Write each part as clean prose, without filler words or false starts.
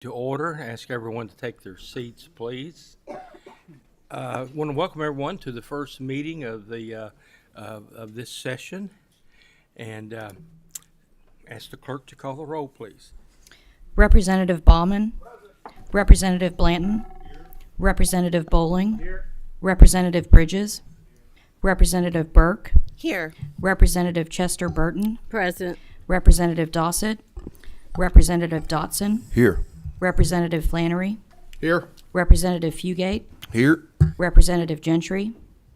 To order. Ask everyone to take their seats, please. Want to welcome everyone to the first meeting of this session, and ask the clerk to call the roll, please. Representative Bauman. Representative Blanton. Representative Bowling. Representative Bridges. Representative Burke. Here. Representative Chester Burton. Present. Representative Dossett. Representative Dotson. Here. Representative Flannery. Here. Representative Fugate. Here. Representative Gentry.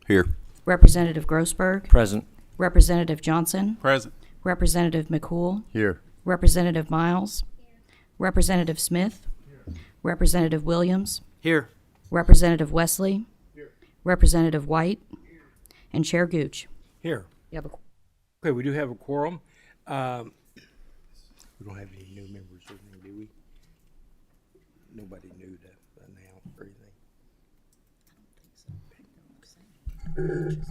Here. Representative Grossberg. Present. Representative Johnson. Present. Representative McCool. Here. Representative Miles. Representative Smith. Representative Williams. Here. Representative Wesley. Representative White. And Chair Gooch. Here. You have a Okay, we do have a quorum. We don't have any new members, or anything, do we? Nobody new to announce or anything.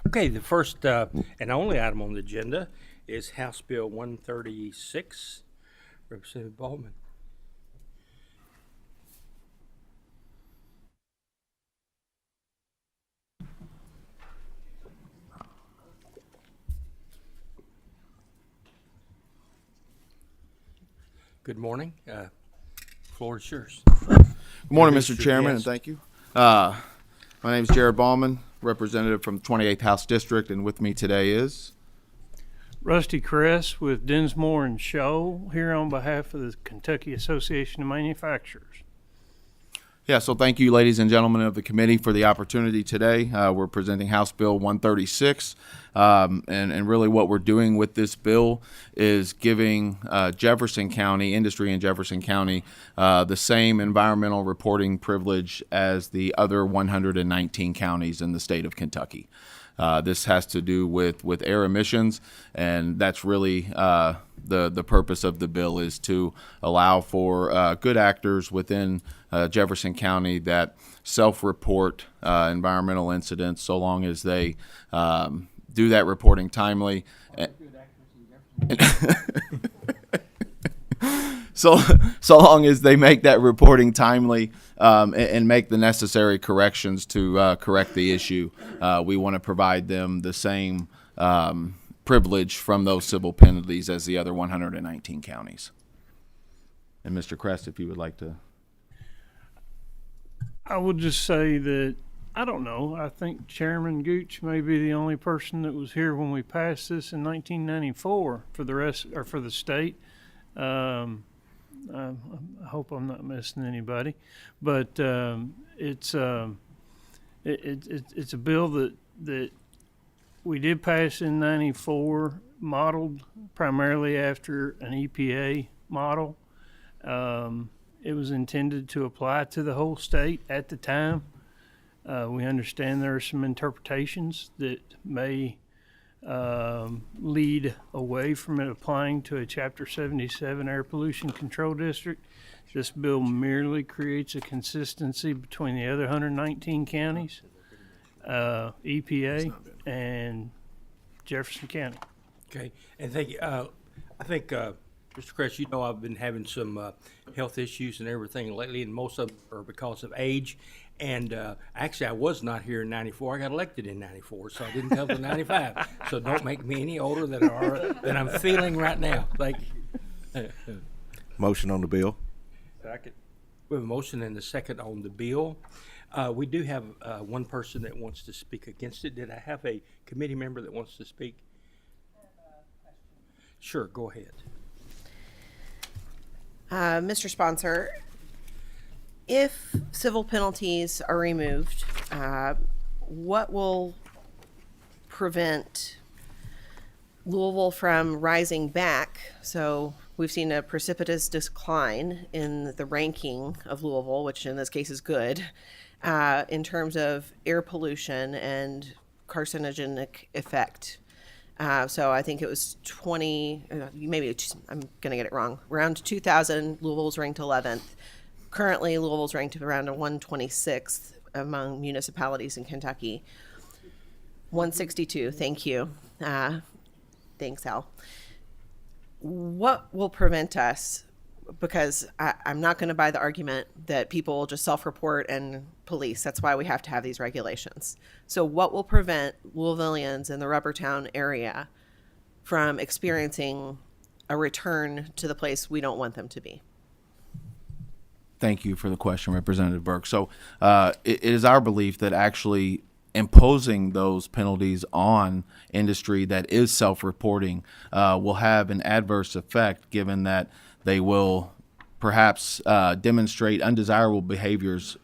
Okay, the first and only item on the agenda is House Bill 136. Representative Baldwin. Good morning. Floor is yours. Good morning, Introduce Mr. your Chairman, and guest. thank you. My name is Jared Ballman, representative from the 28th House District, and with me today is Rusty Kress with Dinsmore and Show here on behalf of the Kentucky Association of Manufacturers. Yeah, so thank you, ladies and gentlemen of the committee, for the opportunity today. We're presenting House Bill 136, and really what we're doing with this bill is giving Jefferson County, industry in Jefferson County, the same environmental reporting privilege as the other 119 counties in the state of Kentucky. This has to do with air emissions, and that's really the purpose of the bill, is to allow for good actors within Jefferson County that self-report environmental incidents, so long as they do that reporting timely. So long as they make that reporting timely and make the necessary corrections to correct the issue, we want to provide them the same privilege from those civil penalties as the other 119 counties. And Mr. Kress, if you would like to. I would just say that, I don't know, I think Chairman Gooch may be the only person that was here when we passed this in 1994 for the rest, or for the state. I hope I'm not missing anybody, but it's a bill that we did pass in 94, modeled primarily after an EPA model. It was intended to apply to the whole state at the time. We understand there are some interpretations that may lead away from it applying to a Chapter 77 air pollution control district. This bill merely creates a consistency between the other 119 counties, EPA, and Jefferson County. Okay, and thank you. I think, Mr. Kress, you know I've been having some health issues and everything lately, and most of them are because of age. And actually, I was not here in 94. I got elected in 94, so I didn't come to 95. So don't make me any older than I'm feeling right now. Thank you. Motion on the bill. Second. We have a motion and a second on the bill. We do have one person that wants to speak against it. Did I have a committee member that wants to speak? Sure, go ahead. Mr. Sponsor, if civil penalties are removed, what will prevent Louisville from rising back? So we've seen a precipitous decline in the ranking of Louisville, which in this case is good, in terms of air pollution and carcinogenic effect. So I think it was 20, maybe I'm going to get it wrong. Around 2000, Louisville's ranked 11th. Currently, Louisville's ranked around 126th among municipalities in Kentucky. 162, thank you. Thanks, Al. what will prevent us? Because I'm not going to buy the argument that people will just self-report and police. That's why we have to have these regulations. So what will prevent Louisvillians in the Rubbertown area from experiencing a return to the place we don't want them to be? Thank you for the question, Representative Burke. So it is our belief that actually imposing those penalties on industry that is self-reporting will have an adverse effect, given that they will perhaps demonstrate undesirable behaviors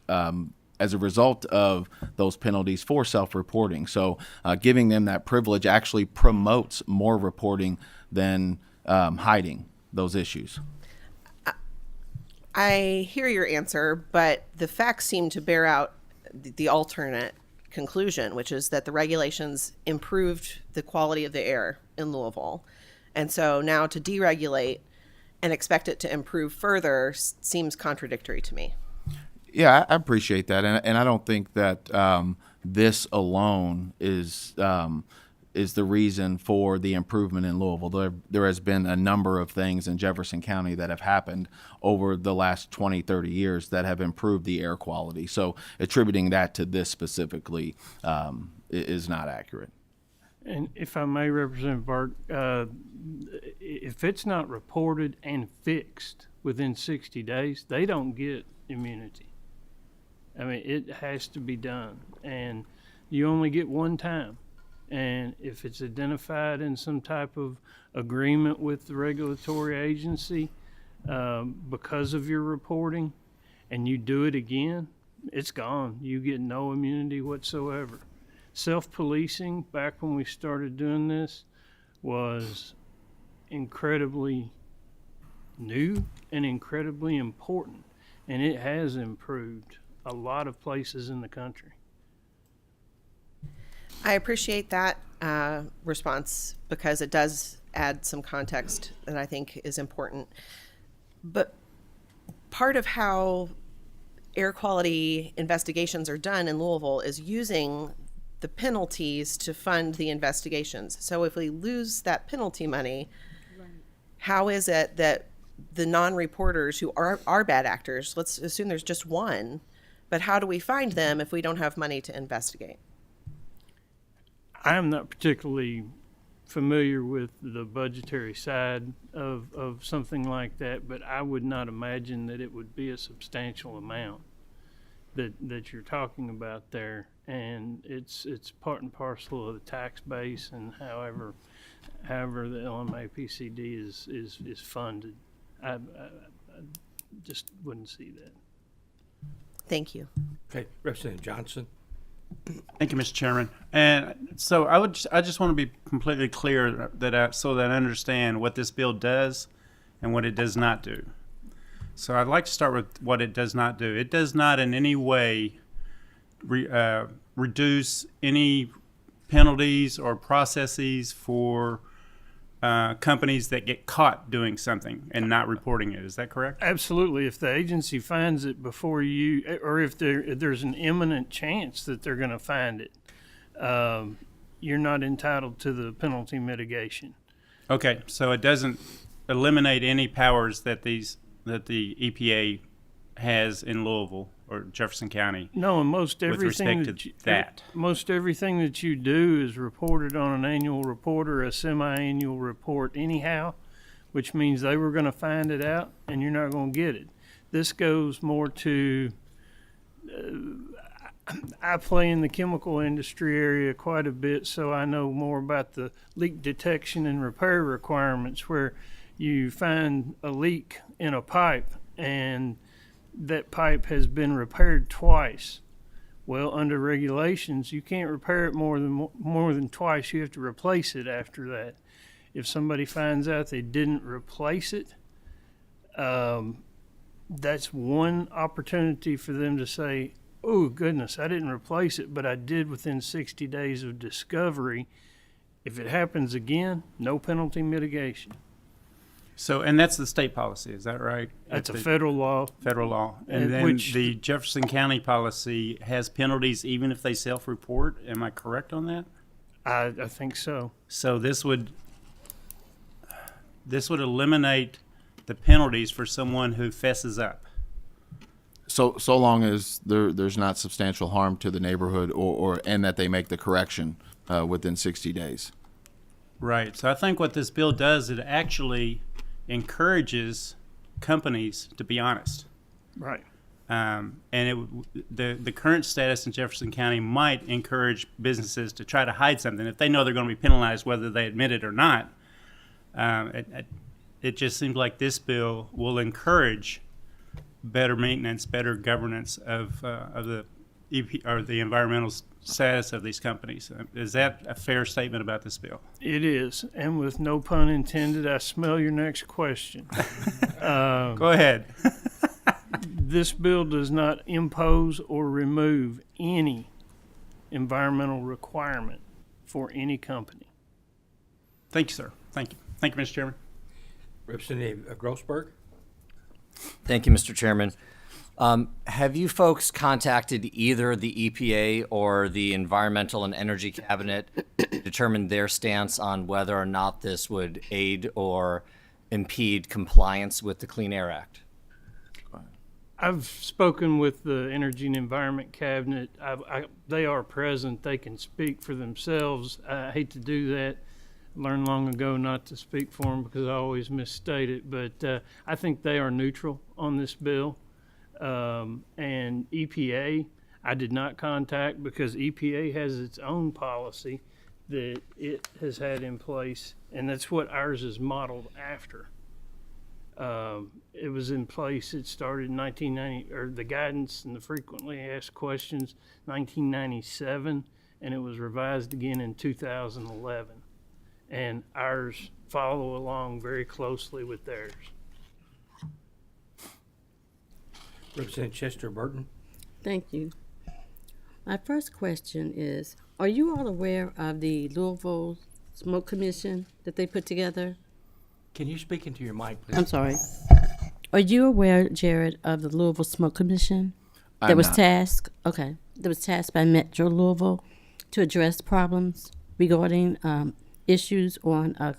as a result of those penalties for self-reporting. So giving them that privilege actually promotes more reporting than hiding those issues. I hear your answer, but the facts seem to bear out the alternate conclusion, which is that the regulations improved the quality of the air in Louisville. And so now to deregulate and expect it to improve further seems contradictory to me. Yeah, I appreciate that, and I don't think that this alone is the reason for the improvement in Louisville. There has been a number of things in Jefferson County that have happened over the last 20, 30 years that have improved the air quality. So attributing that to this specifically is not accurate. And if I may, Representative Burke, if it's not reported and fixed within 60 days, they don't get immunity. I mean, it has to be done, and you only get one time. And if it's identified in some type of agreement with the regulatory agency because of your reporting, and you do it again, it's gone. You get no immunity whatsoever. Self-policing, back when we started doing this, was incredibly new and incredibly important, and it has improved a lot of places in the country. I appreciate that response because it does add some context that I think is important. But part of how air quality investigations are done in Louisville is using the penalties to fund the investigations. So if we lose that penalty money, how is it that the non-reporters who are bad actors, let's assume there's just one, but how do we find them if we don't have money to investigate? I am not particularly familiar with the budgetary side of something like that, but I would not imagine that it would be a substantial amount that you're talking about there. And it's part and parcel of the tax base and however the LMAPCD is funded. I just wouldn't see that. Thank you. Okay, Representative Johnson. Thank you, Mr. Chairman. And so I just want to be completely clear so that I understand what this bill does and what it does not do. So I'd like to start with what it does not do. It does not in any way reduce any penalties or processes for companies that get caught doing something and not reporting it. Is that correct? Absolutely. If the agency finds it before you, or if there's an imminent chance that they're going to find it, you're not entitled to the penalty mitigation. Okay, so it doesn't eliminate any powers that the EPA has in Louisville or Jefferson County. No, and most everything respect to that. most everything that you do is reported on an annual report or a semi-annual report anyhow, which means they were going to find it out and you're not going to get it. This goes more to I play in the chemical industry area quite a bit, so I know more about the leak detection and repair requirements, where you find a leak in a pipe and that pipe has been repaired twice. Well, under regulations, you can't repair it more than twice. You have to replace it after that. If somebody finds out they didn't replace it, that's one opportunity for them to say, oh, goodness, I didn't replace it, but I did within 60 days of discovery. If it happens again, no penalty mitigation. So, and that's the state policy, is that right? That's a federal law. Federal law. And then Which- the Jefferson County policy has penalties even if they self-report. Am I correct on that? I think so. So this would, this would eliminate the penalties for someone who fesses up. So long as there's not substantial harm to the neighborhood or and that they make the correction within 60 days. Right. So I think what this bill does, it actually encourages companies to be honest. Right. The current status in Jefferson County might encourage businesses to try to hide something if they know they're going to be penalized whether they admit it or not. It just seems like this bill will encourage better maintenance, better governance of the EP or the environmental status of these companies. Is that a fair statement about this bill? It is, and with no pun intended, I smell your next question. Go ahead. This bill does not impose or remove any environmental requirement for any company. Thank you, sir. Thank you. Thank you, Mr. Chairman. Representative Grossberg? Thank you, Mr. Chairman. Have you folks contacted either the EPA or the Environmental and Energy Cabinet to determine their stance on whether or not this would aid or impede compliance with the Clean Air Act? I've spoken with the Energy and Environment Cabinet. They are present. They can speak for themselves. I hate to do that. Learned long ago not to speak for them because I always misstate it. But I think they are neutral on this bill. And EPA, I did not contact because EPA has its own policy that it has had in place, and that's what ours is modeled after. It was in place, it started in 1990, or the guidance and the frequently asked questions, 1997, and it was revised again in 2011. And ours follow along very closely with theirs. Representative Chester Burton? Thank you. My first question is, are you all aware of the Louisville Smoke Commission that they put together? Can you speak into your mic, please? I'm sorry. Are you aware, Jared, of the Louisville Smoke Commission that I'm was not. tasked? Okay, that was tasked by Metro Louisville to address problems regarding issues on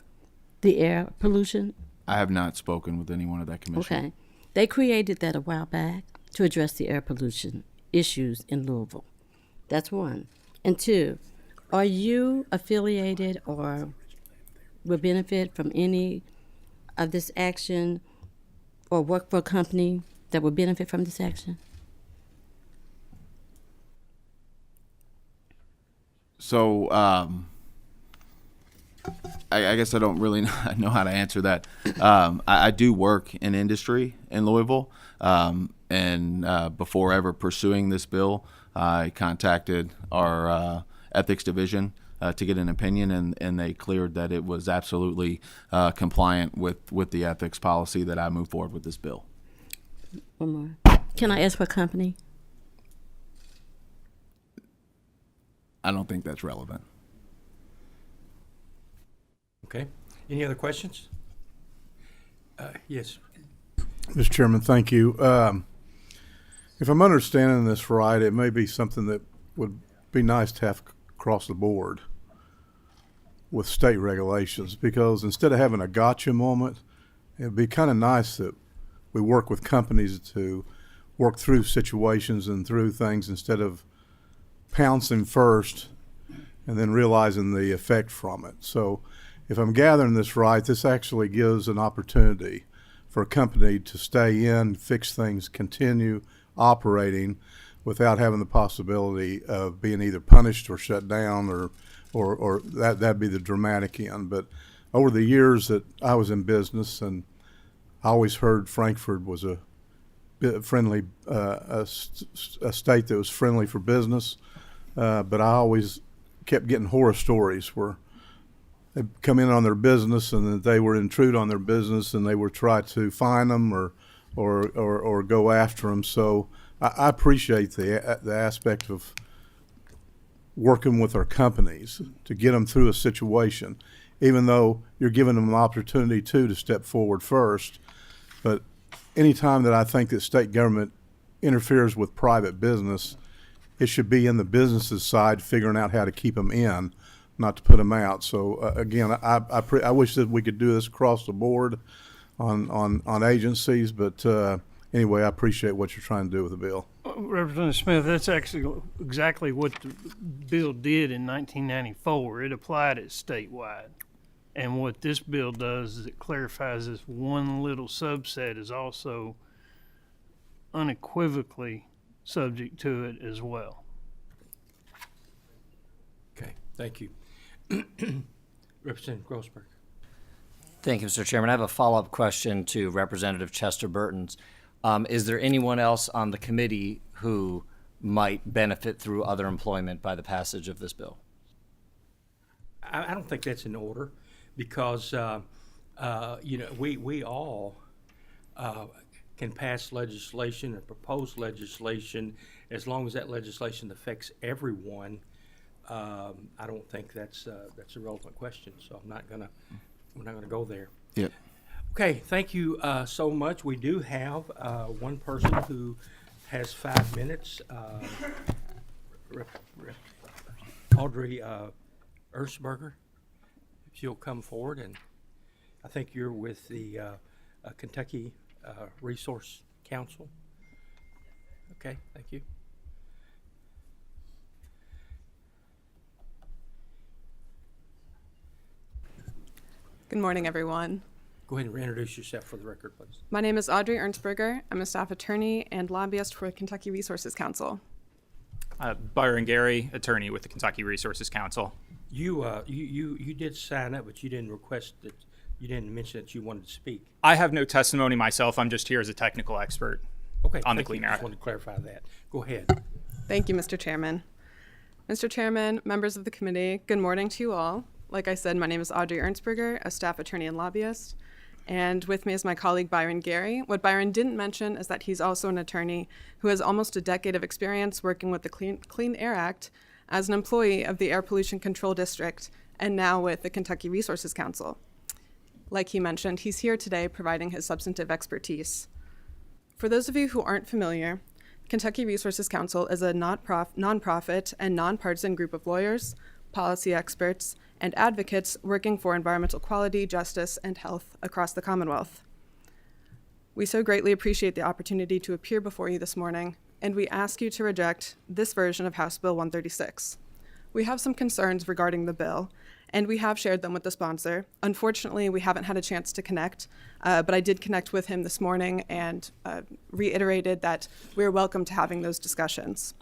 the air pollution. I have not spoken with anyone of that commission. Okay, they created that a while back to address the air pollution issues in Louisville. That's one. And two, are you affiliated or will benefit from any of this action or work for a company that will benefit from this action? So I guess I don't really know how to answer that. I do work in industry in Louisville, and before ever pursuing this bill, I contacted our ethics division to get an opinion, and they cleared that it was absolutely compliant with the ethics policy that I move forward with this bill. One more. Can I ask what company? I don't think that's relevant. Okay. Any other questions? Yes. Mr. Chairman, thank you. If I'm understanding this right, it may be something that would be nice to have across the board with state regulations, because instead of having a gotcha moment, it'd be kind of nice that we work with companies to work through situations and through things instead of pouncing first and then realizing the effect from it. So if I'm gathering this right, this actually gives an opportunity for a company to stay in, fix things, continue operating without having the possibility of being either punished or shut down, or that'd be the dramatic end. But over the years that I was in business, and I always heard Frankfurt was a friendly, a state that was friendly for business, but I always kept getting horror stories where they'd come in on their business and that they would intrude on their business and they would try to fine them or go after them. So I appreciate the aspect of working with our companies to get them through a situation, even though you're giving them an opportunity to step forward first. But anytime that I think that state government interferes with private business, it should be in the business's side figuring out how to keep them in, not to put them out. So again, I wish that we could do this across the board on agencies, but anyway, I appreciate what you're trying to do with the bill. Representative Smith, that's actually exactly what the bill did in 1994. It applied it statewide. And what this bill does is it clarifies this one little subset is also unequivocally subject to it as well. Okay, thank you. Representative Grossberg. Thank you, Mr. Chairman. I have a follow-up question to Representative Chester Burton's. Is there anyone else on the committee who might benefit through other employment by the passage of this bill? I don't think that's in order because, we all can pass legislation or propose legislation as long as that legislation affects everyone. I don't think that's a relevant question, so we're not gonna go there. Yep. Okay, thank you so much. We do have one person who has 5 minutes. Audrey Ernsberger, if you'll come forward, and I think you're with the Kentucky Resource Council. Okay, thank you. Good morning, everyone. Go ahead and reintroduce yourself for the record, please. My name is Audrey Ernsberger. I'm a staff attorney and lobbyist for Kentucky Resources Council. Byron Gary, attorney with the Kentucky Resources Council. You did sign up, but you didn't request that. You didn't mention that you wanted to speak. I have no testimony myself. I'm just here as a technical expert. Okay, on the thank Clean you. Air Just Act. wanted to clarify that. Go ahead. Thank you, Mr. Chairman. Mr. Chairman, members of the committee, good morning to you all. Like I said, my name is Audrey Ernsberger, a staff attorney and lobbyist. And with me is my colleague, Byron Gary. What Byron didn't mention is that he's also an attorney who has almost a decade of experience working with the Clean Air Act as an employee of the Air Pollution Control District and now with the Kentucky Resources Council. Like he mentioned, he's here today providing his substantive expertise. For those of you who aren't familiar, Kentucky Resources Council is a nonprofit and nonpartisan group of lawyers, policy experts, and advocates working for environmental quality, justice, and health across the Commonwealth. We so greatly appreciate the opportunity to appear before you this morning, and we ask you to reject this version of House Bill 136. We have some concerns regarding the bill, and we have shared them with the sponsor. Unfortunately, we haven't had a chance to connect, but I did connect with him this morning and reiterated that we're welcome to having those discussions.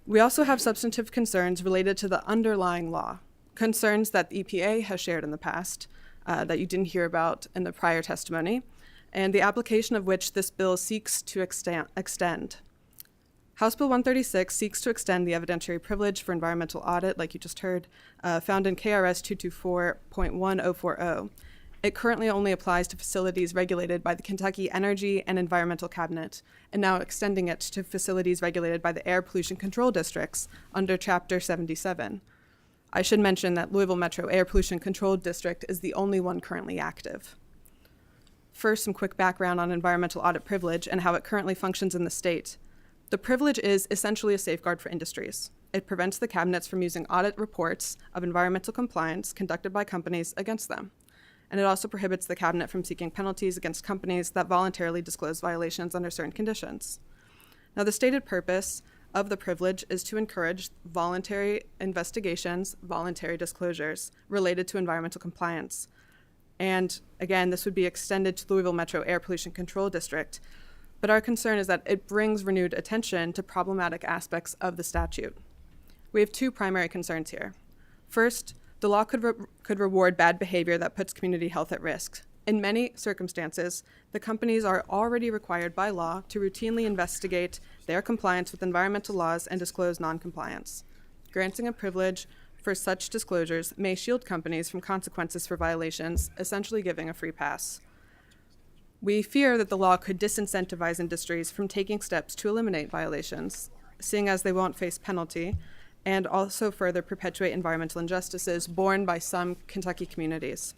We also have substantive concerns related to the underlying law, concerns that the EPA has shared in the past that you didn't hear about in the prior testimony, and the application of which this bill seeks to extend. House Bill 136 seeks to extend the evidentiary privilege for environmental audit, like you just heard, found in KRS 224.1040. It currently only applies to facilities regulated by the Kentucky Energy and Environmental Cabinet, and now extending it to facilities regulated by the Air Pollution Control Districts under Chapter 77. I should mention that Louisville Metro Air Pollution Control District is the only one currently active. First, some quick background on environmental audit privilege and how it currently functions in the state. The privilege is essentially a safeguard for industries. It prevents the cabinets from using audit reports of environmental compliance conducted by companies against them. And it also prohibits the cabinet from seeking penalties against companies that voluntarily disclose violations under certain conditions. Now, the stated purpose of the privilege is to encourage voluntary investigations, voluntary disclosures related to environmental compliance. And again, this would be extended to Louisville Metro Air Pollution Control District. But our concern is that it brings renewed attention to problematic aspects of the statute. We have two primary concerns here. First, the law could reward bad behavior that puts community health at risk. In many circumstances, the companies are already required by law to routinely investigate their compliance with environmental laws and disclose noncompliance. Granting a privilege for such disclosures may shield companies from consequences for violations, essentially giving a free pass. We fear that the law could disincentivize industries from taking steps to eliminate violations, seeing as they won't face penalty, and also further perpetuate environmental injustices borne by some Kentucky communities.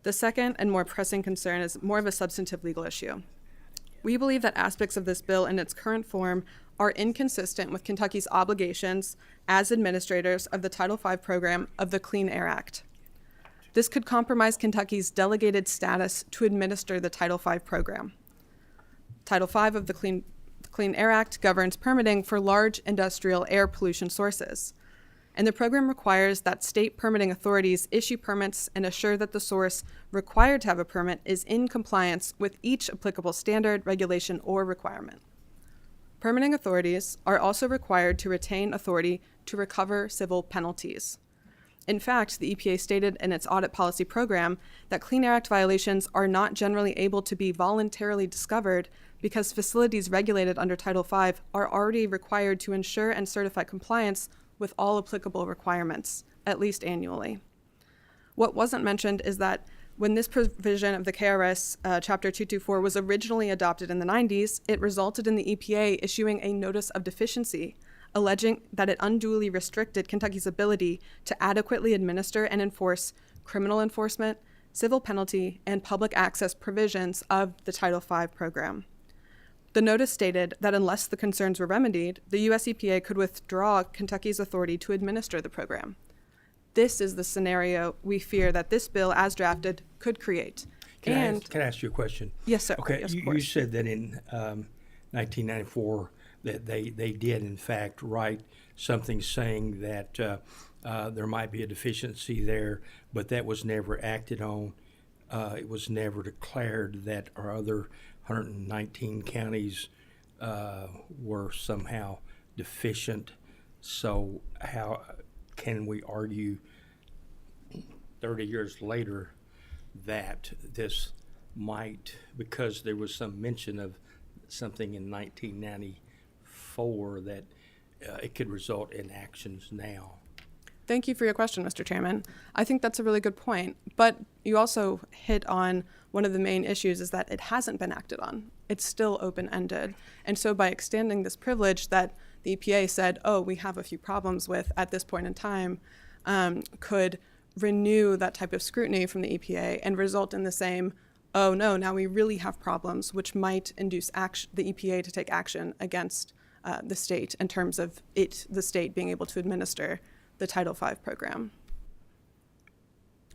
The second and more pressing concern is more of a substantive legal issue. We believe that aspects of this bill in its current form are inconsistent with Kentucky's obligations as administrators of the Title V program of the Clean Air Act. This could compromise Kentucky's delegated status to administer the Title V program. Title V of the Clean Air Act governs permitting for large industrial air pollution sources, and the program requires that state permitting authorities issue permits and assure that the source required to have a permit is in compliance with each applicable standard, regulation, or requirement. Permitting authorities are also required to retain authority to recover civil penalties. In fact, the EPA stated in its audit policy program that Clean Air Act violations are not generally able to be voluntarily discovered because facilities regulated under Title V are already required to ensure and certify compliance with all applicable requirements, at least annually. What wasn't mentioned is that when this provision of the KRS Chapter 224 was originally adopted in the 90s, it resulted in the EPA issuing a notice of deficiency, alleging that it unduly restricted Kentucky's ability to adequately administer and enforce criminal enforcement, civil penalty, and public access provisions of the Title V program. The notice stated that unless the concerns were remedied, the U.S. EPA could withdraw Kentucky's authority to administer the program. This is the scenario we fear that this bill, as drafted, could create. Can I ask you a question? Yes, sir. Okay, Yes, of you course. said that in 1994 that they did in fact write something saying that there might be a deficiency there, but that was never acted on. It was never declared that our other 119 counties were somehow deficient. So how can we argue 30 years later that this might, because there was some mention of something in 1994, that it could result in actions now? Thank you for your question, Mr. Chairman. I think that's a really good point. But you also hit on one of the main issues is that it hasn't been acted on. It's still open-ended. And so by extending this privilege that the EPA said, oh, we have a few problems with at this point in time, could renew that type of scrutiny from the EPA and result in the same, oh no, now we really have problems, which might induce the EPA to take action against the state in terms of the state being able to administer the Title V program.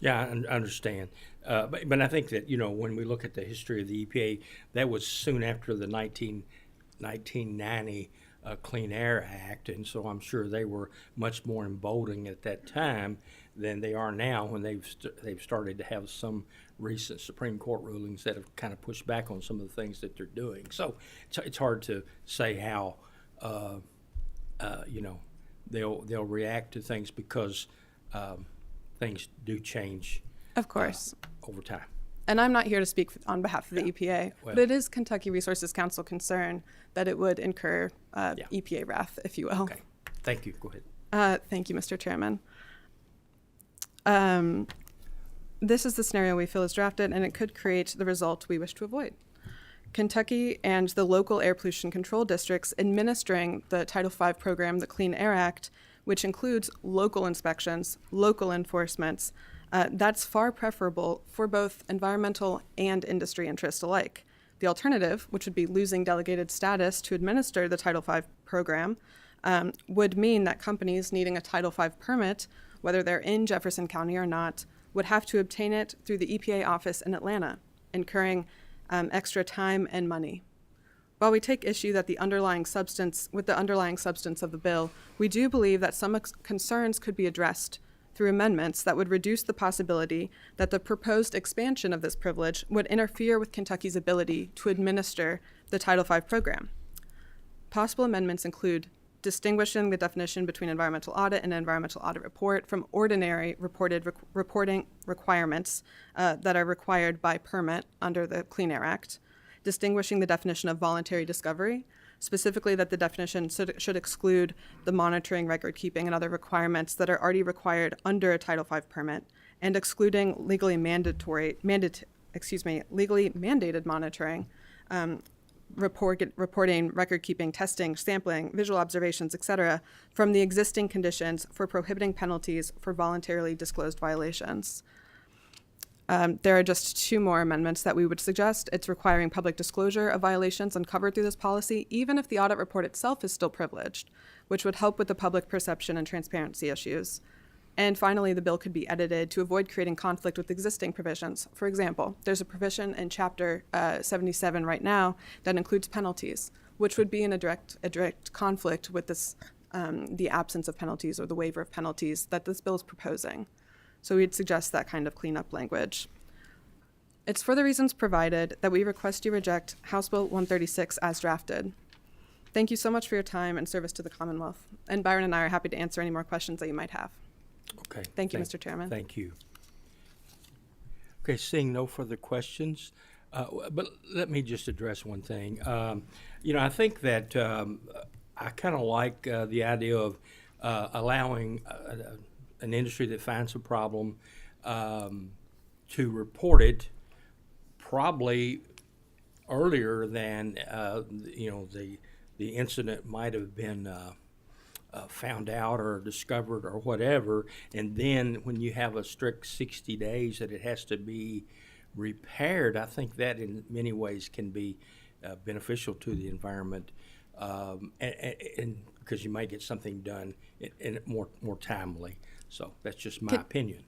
Yeah, I understand. But I think that, when we look at the history of the EPA, that was soon after the 1990 Clean Air Act, and so I'm sure they were much more emboldened at that time than they are now when they've started to have some recent Supreme Court rulings that have kind of pushed back on some of the things that they're doing. So it's hard to say how, they'll react to things because things do change. Of course. Over time. And I'm not here to speak on behalf of the EPA, Well, but it is Kentucky Resources Council concern that it would incur EPA wrath, if you will. Okay. Thank you. Go ahead. Thank you, Mr. Chairman. This is the scenario we feel is drafted, and it could create the result we wish to avoid. Kentucky and the local air pollution control districts administering the Title V program, the Clean Air Act, which includes local inspections, local enforcements, that's far preferable for both environmental and industry interests alike. The alternative, which would be losing delegated status to administer the Title V program, would mean that companies needing a Title V permit, whether they're in Jefferson County or not, would have to obtain it through the EPA office in Atlanta, incurring extra time and money. While we take issue that with the underlying substance of the bill, we do believe that some concerns could be addressed through amendments that would reduce the possibility that the proposed expansion of this privilege would interfere with Kentucky's ability to administer the Title V program. Possible amendments include distinguishing the definition between environmental audit and environmental audit report from ordinary reporting requirements that are required by permit under the Clean Air Act, distinguishing the definition of voluntary discovery, specifically that the definition should exclude the monitoring, record keeping, and other requirements that are already required under a Title V permit, and excluding legally mandated monitoring, reporting, record keeping, testing, sampling, visual observations, etc., from the existing conditions for prohibiting penalties for voluntarily disclosed violations. There are just 2 more amendments that we would suggest. It's requiring public disclosure of violations uncovered through this policy, even if the audit report itself is still privileged, which would help with the public perception and transparency issues. And finally, the bill could be edited to avoid creating conflict with existing provisions. For example, there's a provision in Chapter 77 right now that includes penalties, which would be in a direct conflict with this, the absence of penalties or the waiver of penalties that this bill is proposing. So we'd suggest that kind of cleanup language. It's for the reasons provided that we request you reject House Bill 136 as drafted. Thank you so much for your time and service to the Commonwealth. And Byron and I are happy to answer any more questions that you might have. Okay. Thank you, Mr. Chairman. Thank you. Okay, seeing no further questions, but let me just address one thing. I think that I kind of like the idea of allowing an industry that finds a problem to report it probably earlier than the incident might have been found out or discovered or whatever, and then when you have a strict 60 days that it has to be repaired, I think that in many ways can be beneficial to the environment, and because you might get something done in more timely. So that's just my opinion.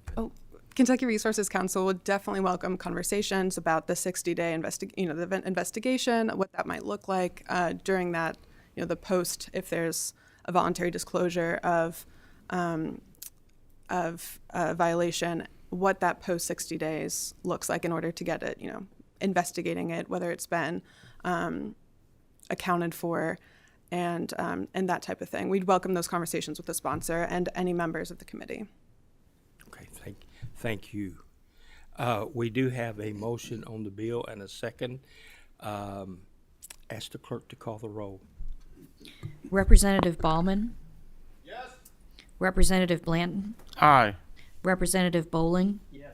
Kentucky Resources Council would definitely welcome conversations about the 60-day the event investigation, what that might look like during that, the post, if there's a voluntary disclosure of a violation, what that post 60 days looks like in order to get it, investigating it, whether it's been accounted for, and that type of thing. We'd welcome those conversations with the sponsor and any members of the committee. Okay, thank you. We do have a motion on the bill and a second. Ask the clerk to call the roll. Representative Ballman? Yes. Representative Blanton? Aye. Representative Bowling? Yes.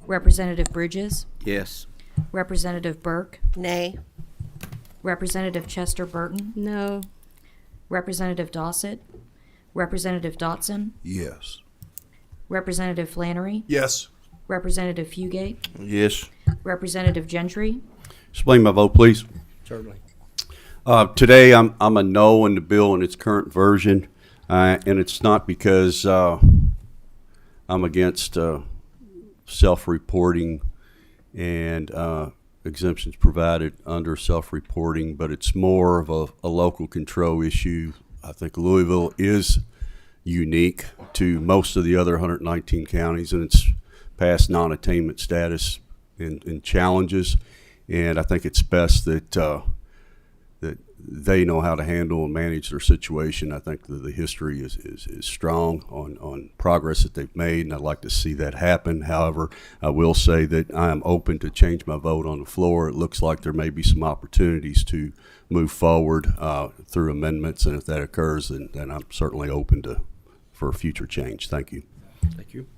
Representative Bridges? Yes. Representative Burke? Nay. Representative Chester Burton? No. Representative Dossett? Representative Dotson? Yes. Representative Flannery? Yes. Representative Fugate? Yes. Representative Gentry? Explain my vote, please. Certainly. Today, I'm a no on the bill in its current version, and it's not because I'm against self-reporting and exemptions provided under self-reporting, but it's more of a local control issue. I think Louisville is unique to most of the other 119 counties, and it's past non-attainment status and challenges, and I think it's best that that they know how to handle and manage their situation. I think that the history is strong on progress that they've made, and I'd like to see that happen. However, I will say that I am open to change my vote on the floor. It looks like there may be some opportunities to move forward through amendments, and if that occurs, then I'm certainly open for a future change. Thank you. Thank you.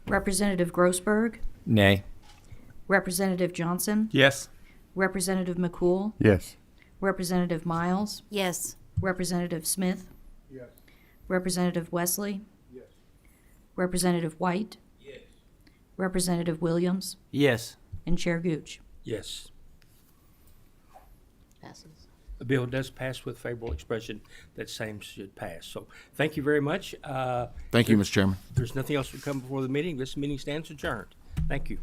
Representative Grossberg? Nay. Representative Johnson? Yes. Representative McCool? Yes. Representative Miles? Yes. Representative Smith? Yes. Representative Wesley? Yes. Representative White? Yes. Representative Williams? Yes. And Chair Gooch? Yes. Passes. The bill does pass with favorable expression. That same should pass. So thank you very much. Thank you, Mr. Chairman. There's nothing else to come before the meeting. This meeting stands adjourned. Thank you.